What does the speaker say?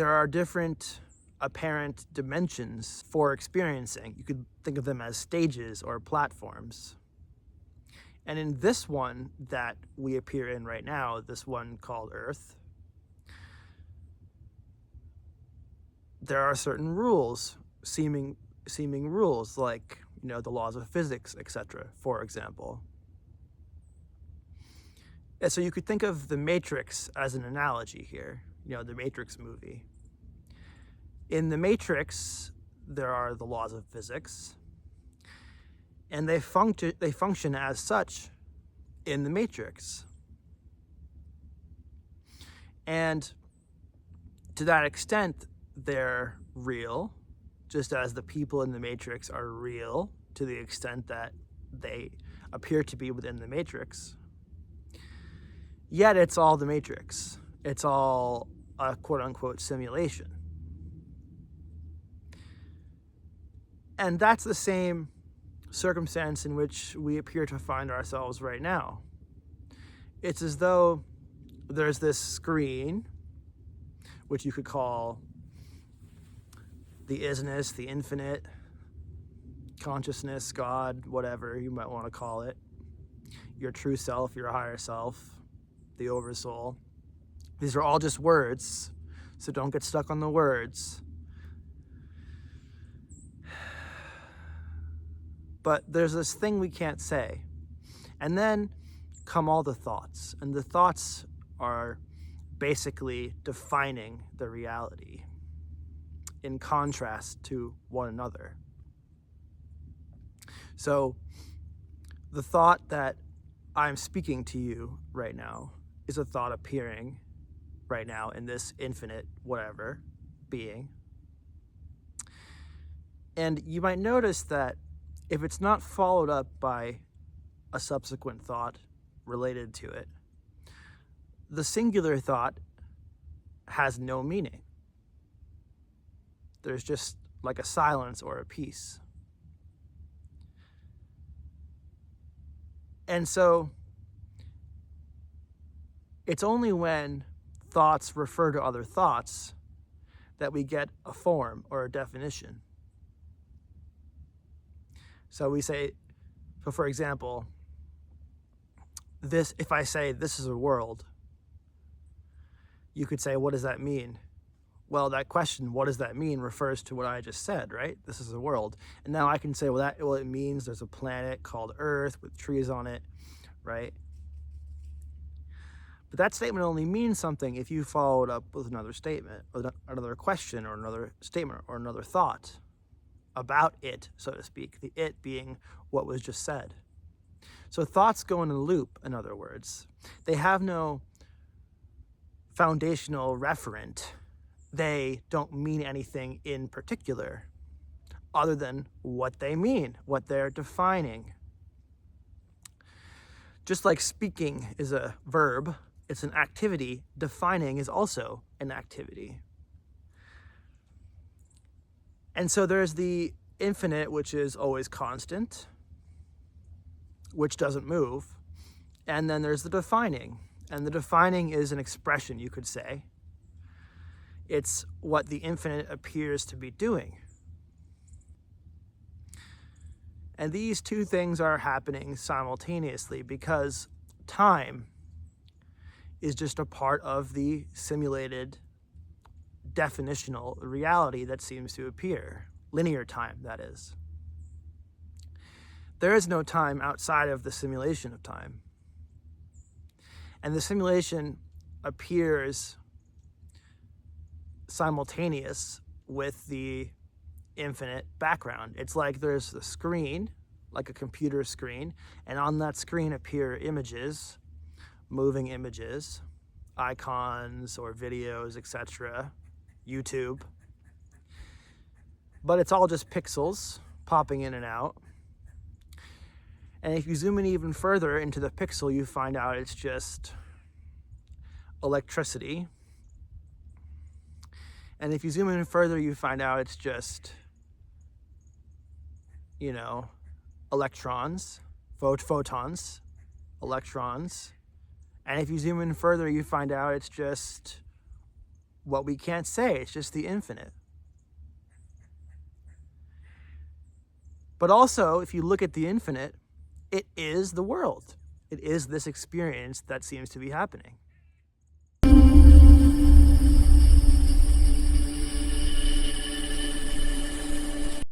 there are different apparent dimensions for experiencing. You could think of them as stages or platforms. And in this one that we appear in right now, this one called Earth, there are certain rules, seeming rules, like, the laws of physics, etc., for example. And so you could think of the Matrix as an analogy here, the Matrix movie. In the Matrix, there are the laws of physics, and they function as such in the Matrix. And to that extent, they're real, just as the people in the Matrix are real to the extent that they appear to be within the Matrix. Yet it's all the Matrix. It's all a quote-unquote simulation. And that's the same circumstance in which we appear to find ourselves right now. It's as though there's this screen, which you could call the isness, the infinite, consciousness, God, whatever you might want to call it, your true self, your higher self, the oversoul. These are all just words, so don't get stuck on the words. But there's this thing we can't say. And then come all the thoughts. And the thoughts are basically defining the reality in contrast to one another. So the thought that I'm speaking to you right now is a thought appearing right now in this infinite whatever being. And you might notice that if it's not followed up by a subsequent thought related to it, the singular thought has no meaning. There's just like a silence or a peace. And so it's only when thoughts refer to other thoughts that we get a form or a definition. So we say, so for example, if I say this is a world, you could say, what does that mean? Well, that question, what does that mean, refers to what I just said, right? This is a world. And now I can say, well, it means there's a planet called Earth with trees on it, right? But that statement only means something if you follow it up with another statement, or another question, or another statement, or another thought about it, so to speak, the it being what was just said. So thoughts go in a loop, in other words. They have no foundational referent. They don't mean anything in particular other than what they mean, what they're defining. Just like speaking is a verb, it's an activity, defining is also an activity. And so there's the infinite, which is always constant, which doesn't move. And then there's the defining. And the defining is an expression, you could say. It's what the infinite appears to be doing. And these two things are happening simultaneously because time is just a part of the simulated definitional reality that seems to appear. Linear time, that is. There is no time outside of the simulation of time. And the simulation appears simultaneous with the infinite background. It's like there's the screen, like a computer screen, and on that screen appear images, moving images, icons or videos, etc., YouTube. But it's all just pixels popping in and out. And if you zoom in even further into the pixel, you find out it's just electricity. And if you zoom in further, you find out it's just, electrons, photons, electrons. And if you zoom in further, you find out it's just what we can't say. It's just the infinite. But also, if you look at the infinite, it is the world. It is this experience that seems to be happening.